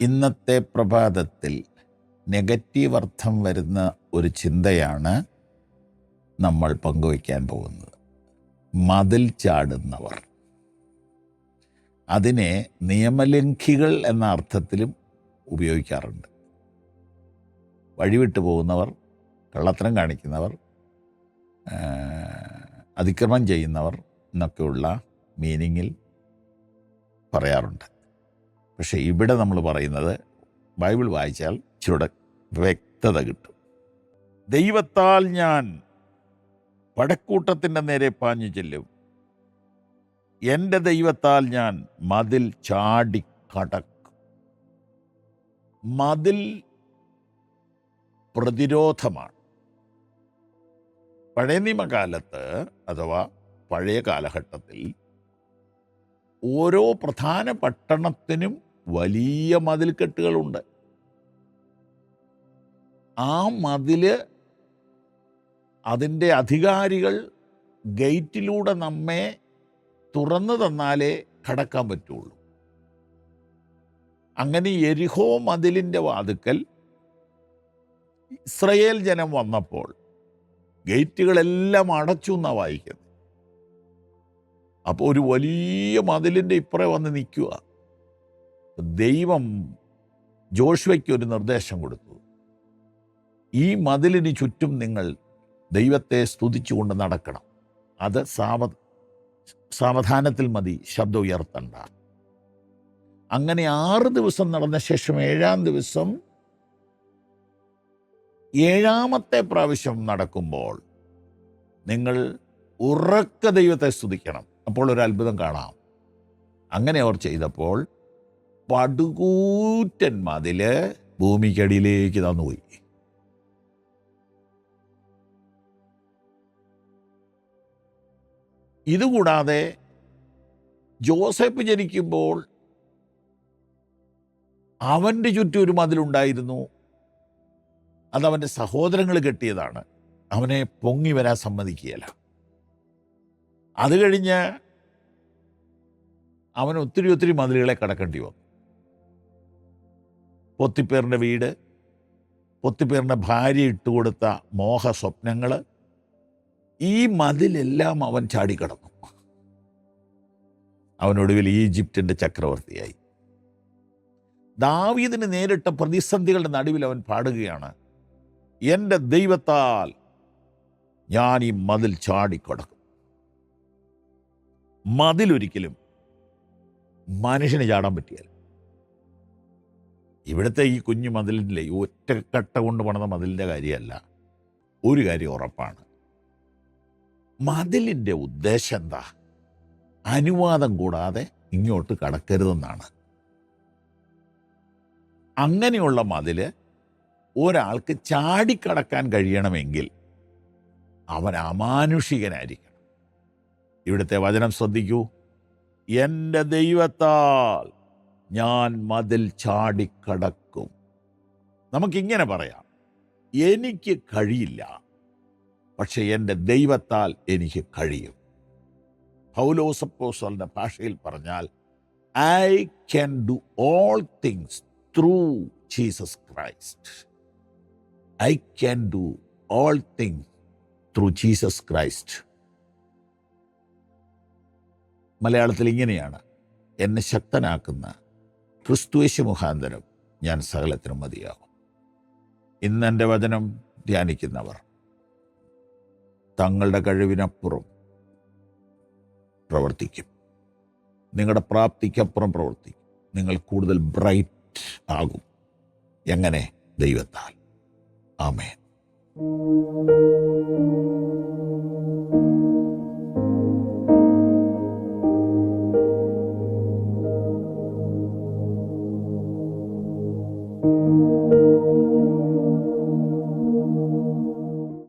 ഇന്നത്തെ പ്രഭാതത്തിൽ നെഗറ്റീവ് അർത്ഥം വരുന്ന ഒരു ചിന്തയാണ് നമ്മൾ പങ്കുവയ്ക്കാൻ പോകുന്നത്. മതിൽ ചാടുന്നവർ. അതിനെ നിയമലംഘികൾ എന്ന അർത്ഥത്തിലും ഉപയോഗിക്കാറുണ്ട്. വഴിവിട്ടു പോകുന്നവർ, കള്ളത്തരം കാണിക്കുന്നവർ, അതിക്രമം ചെയ്യുന്നവർ എന്നൊക്കെയുള്ള മീനിങ്ങിൽ പറയാറുണ്ട്. പക്ഷേ ഇവിടെ നമ്മൾ പറയുന്നത്, ബൈബിൾ വായിച്ചാൽ ഇച്ചിരൂടെ വ്യക്തത കിട്ടും. ദൈവത്താൽ ഞാൻ പടക്കൂട്ടത്തിൻ്റെ നേരെ പാഞ്ഞു ചെല്ലും, എൻ്റെ ദൈവത്താൽ ഞാൻ മതിൽ ചാടിക്കടക്കും. മതിൽ പ്രതിരോധമാണ്. പഴയ നിയമകാലത്ത് അഥവാ പഴയ കാലഘട്ടത്തിൽ ഓരോ പ്രധാന പട്ടണത്തിനും വലിയ മതിൽക്കെട്ടുകളുണ്ട്. ആ മതില് അതിൻ്റെ അധികാരികൾ ഗേറ്റിലൂടെ നമ്മെ തുറന്നു തന്നാലേ കടക്കാൻ പറ്റുള്ളൂ. അങ്ങനെ യെരിഹോ മതിലിൻ്റെ വാതുക്കൽ ഇസ്രയേൽ ജനം വന്നപ്പോൾ ഗേറ്റുകളെല്ലാം അടച്ചു എന്നാണ് വായിക്കുന്നത്. അപ്പോൾ ഒരു വലിയ മതിലിൻ്റെ ഇപ്പുറേ വന്ന് നിൽക്കുക. ദൈവം ജോഷുവയ്ക്ക് ഒരു നിർദ്ദേശം കൊടുത്തു. ഈ മതിലിന് ചുറ്റും നിങ്ങൾ ദൈവത്തെ സ്തുതിച്ചുകൊണ്ട് നടക്കണം. അത് സാവധാനത്തിൽ മതി, ശബ്ദം ഉയർത്തണ്ട. അങ്ങനെ 6 ദിവസം നടന്ന ശേഷം 7-ാം ദിവസം 7-ാമത്തെ പ്രാവശ്യം നടക്കുമ്പോൾ നിങ്ങൾ ഉറക്കെ ദൈവത്തെ സ്തുതിക്കണം. അപ്പോൾ ഒരു അത്ഭുതം കാണാം. അങ്ങനെ അവർ ചെയ്തപ്പോൾ പടുകൂറ്റൻ മതില് ഭൂമിക്കടിയിലേക്ക് തന്നുപോയി. ഇതുകൂടാതെ ജോസഫ് ജനിക്കുമ്പോൾ അവൻ്റെ ചുറ്റും ഒരു മതിലുണ്ടായിരുന്നു. അതവൻ്റെ സഹോദരങ്ങൾ കെട്ടിയതാണ്. അവനെ പൊങ്ങി വരാൻ സമ്മതിക്കുകയില്ല. അത് കഴിഞ്ഞ് അവൻ ഒത്തിരി മതിലുകളെ കടക്കേണ്ടി വന്നു. പൊത്തിപ്പേറിൻ്റെ വീട്, പൊത്തിപ്പേറിൻ്റെ ഭാര്യ ഇട്ടുകൊടുത്ത മോഹ സ്വപ്നങ്ങൾ, ഈ മതിലെല്ലാം അവൻ ചാടിക്കടന്നു. അവനൊടുവിൽ ഈജിപ്തിൻ്റെ ചക്രവർത്തിയായി. ദാവീദിന് നേരിട്ട പ്രതിസന്ധികളുടെ നടുവിൽ അവൻ പാടുകയാണ്, എൻ്റെ ദൈവത്താൽ ഞാൻ ഈ മതിൽ ചാടിക്കടക്കും. മതിലൊരിക്കലും മനുഷ്യന് ചാടാൻ പറ്റിയാൽ, ഇവിടുത്തെ ഈ കുഞ്ഞു മതിലിൻ്റെ ഈ ഒറ്റക്കട്ട കൊണ്ട് പണിത മതിലിൻ്റെ കാര്യമല്ല. ഒരു കാര്യം ഉറപ്പാണ്, മതിലിൻ്റെ ഉദ്ദേശം എന്താ? അനുവാദം കൂടാതെ ഇങ്ങോട്ട് കടക്കരുതെന്നാണ്. അങ്ങനെയുള്ള മതില് ഒരാൾക്ക് ചാടിക്കടക്കാൻ കഴിയണമെങ്കിൽ അവൻ അമാനുഷികനായിരിക്കണം. ഇവിടുത്തെ വചനം ശ്രദ്ധിക്കൂ. എൻ്റെ ദൈവത്താൽ ഞാൻ മതിൽ ചാടിക്കടക്കും. നമുക്കിങ്ങനെ പറയാം, എനിക്ക് കഴിയില്ല, പക്ഷെ എൻ്റെ ദൈവത്താൽ എനിക്ക് കഴിയും. പൗലോസ് അപ്പോസ്തലന്റെ ഭാഷയിൽ പറഞ്ഞാൽ, I can do all things through Jesus Christ. I can do all things through Jesus Christ. മലയാളത്തിൽ ഇങ്ങനെയാണ്, എന്നെ ശക്തനാക്കുന്ന ക്രിസ്തുയേശു മുഖാന്തരം ഞാൻ സകലത്തിനും മതിയാകും. ഇന്ന് എൻ്റെ വചനം ധ്യാനിക്കുന്നവർ തങ്ങളുടെ കഴിവിനപ്പുറം പ്രവർത്തിക്കും. നിങ്ങളുടെ പ്രാപ്തിക്കപ്പുറം പ്രവർത്തിക്കും. നിങ്ങൾ കൂടുതൽ ബ്രൈറ്റ് ആകും. എങ്ങനെ? ദൈവത്താൽ. ആമേൻ.